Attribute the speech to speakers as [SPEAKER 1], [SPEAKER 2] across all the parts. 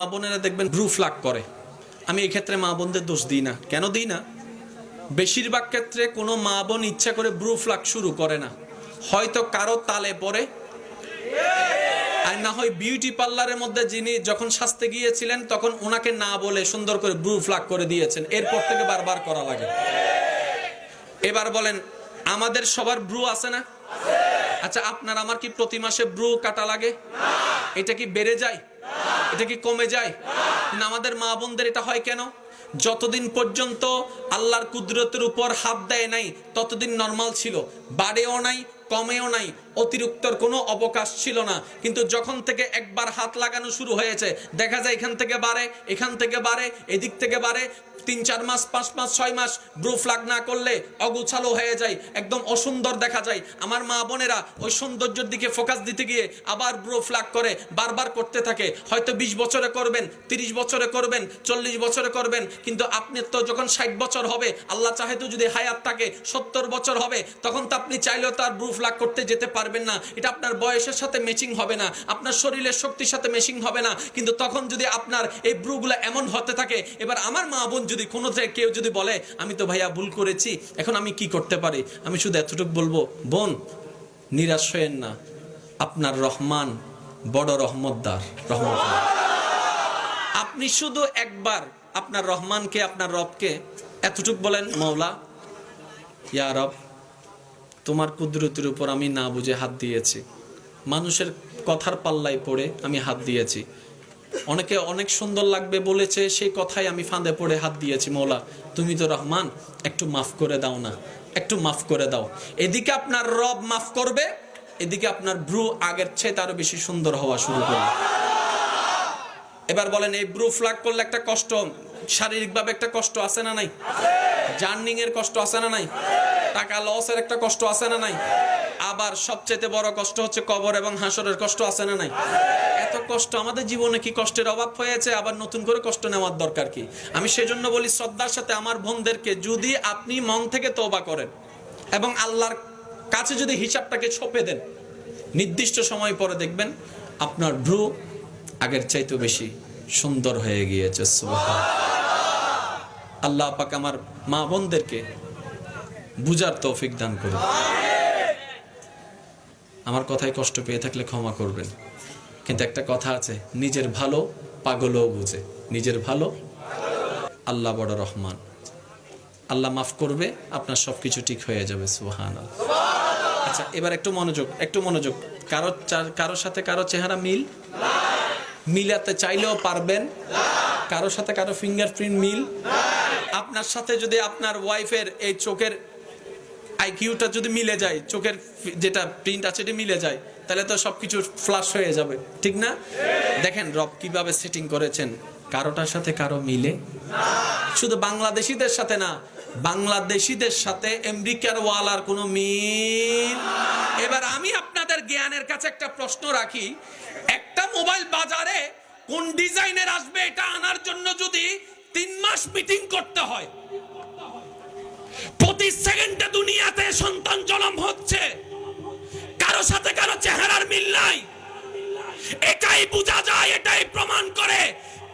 [SPEAKER 1] মা বোনেরা দেখবেন ব্রু ফ্লাক করে। আমি এই ক্ষেত্রে মা বোনদের দোষ দিই না। কেন দিই না? বেশিরভাগ ক্ষেত্রে কোনো মা বোন ইচ্ছা করে ব্রু ফ্লাক শুরু করে না, হয়তো কারো তালে পড়ে, আর না হয় বিউটি পার্লারের মধ্যে যিনি যখন সাজতে গিয়েছিলেন তখন ওনাকে না বলে সুন্দর করে ব্রু ফ্লাক করে দিয়েছেন, এরপর থেকে বারবার করা লাগে। এবার বলেন, আমাদের সবার ব্রু আছে না? আচ্ছা, আপনার আমার কি প্রতি মাসে ব্রু কাটা লাগে? এটা কি বেড়ে যায়? এটা কি কমে যায়? না, আমাদের মা বোনদের এটা হয় কেন? যতদিন পর্যন্ত আল্লাহর কুদরতের উপর হাত দেয় নাই ততদিন নরমাল ছিল, বাড়েও নাই কমেও নাই, অতিরিক্তর কোনো অবকাশ ছিল না। কিন্তু যখন থেকে একবার হাত লাগানো শুরু হয়েছে, দেখা যায় এখান থেকে বাড়ে, এখান থেকে বাড়ে, এদিক থেকে বাড়ে। 3-4 মাস 5 মাস 6 মাস ব্রু ফ্লাগ না করলে অগুছালো হয়ে যায়, একদম অসুন্দর দেখা যায়। আমার মা বোনেরা ওই সৌন্দর্যের দিকে ফোকাস দিতে গিয়ে আবার ব্রু ফ্লাগ করে, বারবার করতে থাকে। হয়তো 20 বছরে করবেন, 30 বছরে করবেন, 40 বছরে করবেন, কিন্তু আপনি তো যখন 60 বছর হবে, আল্লাহ চাহে তো যদি হায়াত থাকে 70 বছর হবে, তখন তো আপনি চাইলেও তার ব্রু ফ্লাগ করতে যেতে পারবেন না। এটা আপনার বয়সের সাথে ম্যাচিং হবে না, আপনার শরীরের শক্তির সাথে ম্যাচিং হবে না। কিন্তু তখন যদি আপনার এই ব্রুগুলো এমন হতে থাকে, এবার আমার মা বোন যদি কোনো কেউ যদি বলে আমি তো ভাইয়া ভুল করেছি, এখন আমি কি করতে পারি, আমি শুধু এতটুকু বলবো, বোন নিরাশ হয়েন না, আপনার রহমান বড় রহমতদার, রহমতদার। আপনি শুধু একবার আপনার রহমানকে, আপনার রবকে এতটুকু বলেন, মওলা ইয়া রব, তোমার কুদরতের উপর আমি না বুঝে হাত দিয়েছি, মানুষের কথার পাল্লায় পড়ে আমি হাত দিয়েছি, অনেকে অনেক সুন্দর লাগবে বলেছে সেই কথাই আমি ফাঁদে পড়ে হাত দিয়েছি, মওলা তুমি তো রহমান, একটু মাফ করে দাও না, একটু মাফ করে দাও। এদিকে আপনার রব মাফ করবে, এদিকে আপনার ব্রু আগের চেয়ে আরো বেশি সুন্দর হওয়া শুরু করবে। এবার বলেন, এই ব্রু ফ্লাগ করলে একটা কষ্ট, শারীরিকভাবে একটা কষ্ট আছে না নাই? জার্নিং এর কষ্ট আছে না নাই? টাকা লসের একটা কষ্ট আছে না নাই? আবার সবচেয়ে বড় কষ্ট হচ্ছে কবর এবং হাসরের কষ্ট আছে না নাই? এত কষ্ট আমাদের জীবনে কি কষ্টের অভাব হয়েছে? আবার নতুন করে কষ্ট নেওয়ার দরকার কি? আমি সেজন্য বলি শ্রদ্ধার সাথে আমার বোনদেরকে, যদি আপনি মন থেকে তওবা করেন এবং আল্লাহর কাছে যদি হিসাবটাকে ছপে দেন, নির্দিষ্ট সময় পরে দেখবেন আপনার ভ্রু আগের চাইতে বেশি সুন্দর হয়ে গিয়েছে। সুবহানাল্লাহ। আল্লাহ পাক আমার মা বোনদেরকে বুঝার তৌফিক দান করুন। আমার কথায় কষ্ট পেয়ে থাকলে ক্ষমা করবেন, কিন্তু একটা কথা আছে, নিজের ভালো পাগলও বুঝে, নিজের ভালো। আল্লাহ বড় রহমান, আল্লাহ মাফ করবে, আপনার সবকিছু ঠিক হয়ে যাবে। সুবহানাল্লাহ। আচ্ছা, এবার একটু মনোযোগ, একটু মনোযোগ। কারোর সাথে কারো চেহারা মিলাতে চাইলেও পারবেন? কারোর সাথে কারো ফিঙ্গারপ্রিন্ট মিল? আপনার সাথে যদি আপনার ওয়াইফের এই চোখের আইকিউটা যদি মিলে যায়, চোখের যেটা প্রিন্ট আছে এটা মিলে যায়, তাহলে তো সবকিছু ফ্লাশ হয়ে যাবে, ঠিক না? দেখেন রব কিভাবে সেটিং করেছেন, কারোটার সাথে কারো মিলে। শুধু বাংলাদেশিদের সাথে না, বাংলাদেশিদের সাথে আমেরিকার ওয়ালার কোনো মিল। এবার আমি আপনাদের জ্ঞানের কাছে একটা প্রশ্ন রাখি, একটা মোবাইল বাজারে কোন ডিজাইনের আসবে এটা আনার জন্য যদি 3 মাস মিটিং করতে হয়, প্রতি সেকেন্ডে দুনিয়াতে সন্তান জন্ম হচ্ছে, কারো সাথে কারো চেহারার মিল নাই, এটাই বোঝা যায়, এটাই প্রমাণ করে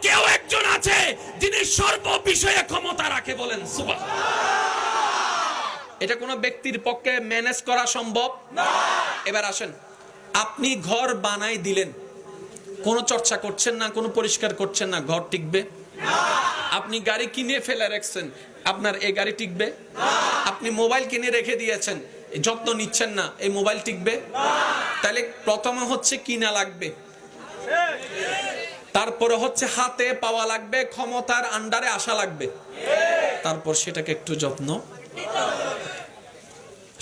[SPEAKER 1] কেউ একজন আছে যিনি সর্ব বিষয়ে ক্ষমতা রাখে। বলেন সুবহানাল্লাহ। এটা কোনো ব্যক্তির পক্ষে ম্যানেজ করা সম্ভব না। এবার আসেন, আপনি ঘর বানাই দিলেন, কোনো চর্চা করছেন না, কোনো পরিষ্কার করছেন না, ঘর টিকবে? আপনি গাড়ি কিনে ফেলে রাখছেন, আপনার এই গাড়ি টিকবে? আপনি মোবাইল কিনে রেখে দিয়েছেন, যত্ন নিচ্ছেন না, এই মোবাইল টিকবে? তাহলে প্রথমে হচ্ছে কিনা লাগবে, তারপরে হচ্ছে হাতে পাওয়া লাগবে, ক্ষমতার আন্ডারে আসা লাগবে, তারপর সেটাকে একটু যত্ন।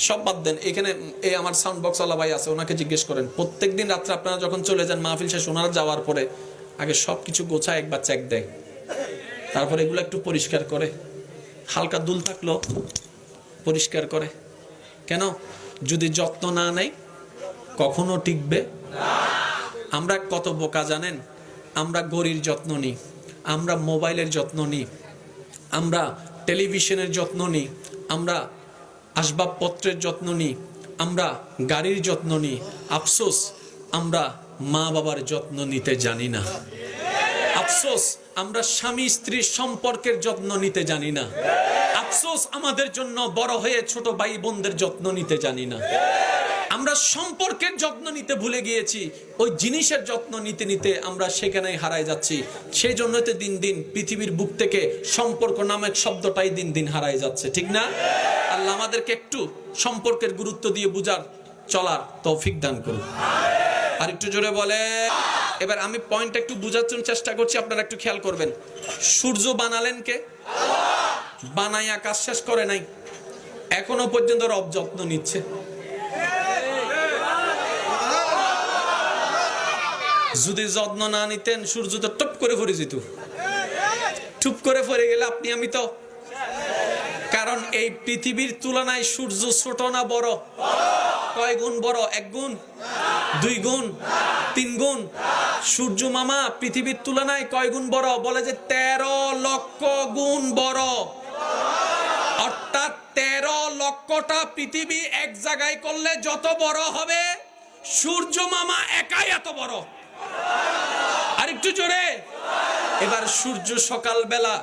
[SPEAKER 1] সব বাদ দেন, এখানে এই আমার সাউন্ড বক্স ওয়ালা ভাই আছে, ওনাকে জিজ্ঞেস করেন, প্রত্যেকদিন রাত্রে আপনারা যখন চলে যান মাহফিল শেষ, ওনারা যাওয়ার পরে আগে সবকিছু গোছায় একবার চেক দেয়, তারপর এগুলো একটু পরিষ্কার করে, হালকা দুল থাকলো পরিষ্কার করে। কেন? যদি যত্ন না নেয় কখনো টিকবে না। আমরা কত বোকা জানেন? আমরা গড়ির যত্ন নিই, আমরা মোবাইলের যত্ন নিই, আমরা টেলিভিশনের যত্ন নিই, আমরা আসবাবপত্রের যত্ন নিই, আমরা গাড়ির যত্ন নিই। আফসোস, আমরা মা বাবার যত্ন নিতে জানি না। আফসোস আমরা স্বামী স্ত্রীর সম্পর্কের যত্ন নিতে জানি না। আফসোস আমাদের জন্য বড় হয়ে ছোট ভাই বোনদের যত্ন নিতে জানি না। আমরা সম্পর্কের যত্ন নিতে ভুলে গিয়েছি, ওই জিনিসের যত্ন নিতে নিতে আমরা সেখানেই হারায় যাচ্ছি। সেই জন্য তো দিন দিন পৃথিবীর বুক থেকে সম্পর্ক নামক শব্দটাই দিন দিন হারায় যাচ্ছে, ঠিক না? আল্লাহ আমাদেরকে একটু সম্পর্কের গুরুত্ব দিয়ে বুঝার চলার তৌফিক দান করুন। আর একটু জোরে বলে। এবার আমি পয়েন্ট একটু বুঝার জন্য চেষ্টা করছি, আপনারা একটু খেয়াল করবেন। সূর্য বানালেন কে? বানাইয়া কাজ শেষ করে নাই, এখনো পর্যন্ত রব যত্ন নিচ্ছে। যদি যত্ন না নিতেন সূর্য তো টুপ করে পড়ে যেত। টুপ করে পড়ে গেলে আপনি আমি তো, কারণ এই পৃথিবীর তুলনায় সূর্য ছোট না বড়? কয় গুণ বড়? 1 গুণ, 2 গুণ, 3 গুণ? সূর্য মামা পৃথিবীর তুলনায় কয় গুণ বড়? বলে যে 13 লক্ষ গুণ বড়। অর্থাৎ 13 লক্ষটা পৃথিবী এক জায়গায় করলে যত বড় হবে, সূর্য মামা একাই এত বড়। আর একটু জোরে। এবার সূর্য সকাল বেলা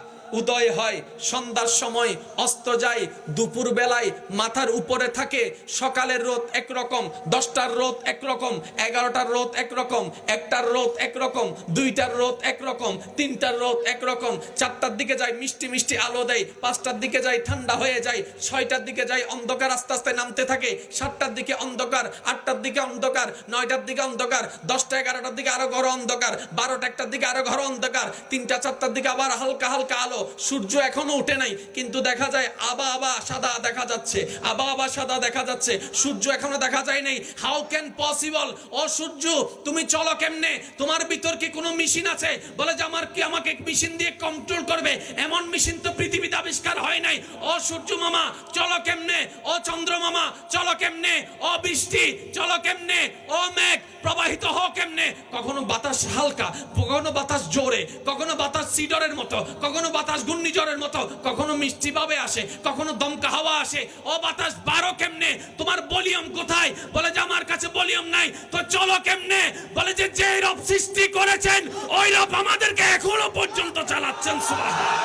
[SPEAKER 1] উদয় হয়, সন্ধ্যার সময় অস্ত যায়, দুপুর বেলায় মাথার উপরে থাকে। সকালের রোদ একরকম, 10টার রোদ একরকম, 11টার রোদ একরকম, 1টার রোদ একরকম, 2টার রোদ একরকম, 3টার রোদ একরকম। 4টার দিকে যায় মিষ্টি মিষ্টি আলো দেয়, 5টার দিকে যায় ঠান্ডা হয়ে যায়, 6টার দিকে যায় অন্ধকার আস্তে আস্তে নামতে থাকে, 7টার দিকে অন্ধকার, 8টার দিকে অন্ধকার, 9টার দিকে অন্ধকার, 10টা 11টার দিকে আরো ঘর অন্ধকার, 12টা 1টার দিকে আরো ঘর অন্ধকার, 3টা 4টার দিকে আবার হালকা হালকা আলো। সূর্য এখনো উঠে নাই, কিন্তু দেখা যায় আবা সাদা দেখা যাচ্ছে, আবা সাদা দেখা যাচ্ছে। সূর্য এখনো দেখা যায় নাই। How can possible? ও সূর্য তুমি চলো কেমনে? তোমার ভিতর কি কোনো মেশিন আছে? বলে যে আমাকে মেশিন দিয়ে কন্ট্রোল করবে, এমন মেশিন তো পৃথিবীতে আবিষ্কার হয় নাই। ও সূর্য মামা চলো কেমনে? ও চন্দ্র মামা চলো কেমনে? ও বৃষ্টি চলো কেমনে? ও মেঘ প্রবাহিত হও কেমনে? কখনো বাতাস হালকা, কখনো বাতাস জোরে, কখনো বাতাস সিডরের মতো, কখনো বাতাস ঘূর্ণিঝড়ের মতো, কখনো মিষ্টি ভাবে আসে, কখনো দমকা হাওয়া আসে। ও বাতাস বারো কেমনে? তোমার ভলিউম কোথায়? বলে যে আমার কাছে ভলিউম নাই। তো চলো কেমনে? বলে যে যে রব সৃষ্টি করেছেন ওই রব আমাদেরকে এখনো পর্যন্ত চালাচ্ছেন। সুবহানাল্লাহ।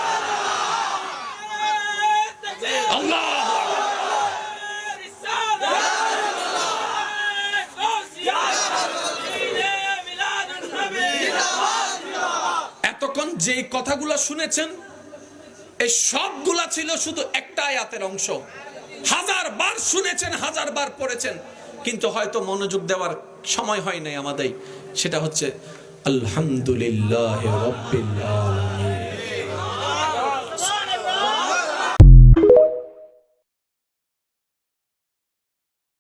[SPEAKER 1] আল্লাহ এতক্ষণ যে কথাগুলো শুনেছেন এই সবগুলা ছিল শুধু একটা আয়াতের অংশ। 1000 বার শুনেছেন, 1000 বার পড়েছেন, কিন্তু হয়তো মনোযোগ দেওয়ার সময় হয় নাই আমাদের। সেটা হচ্ছে আলহামদুলিল্লাহ রাব্বিল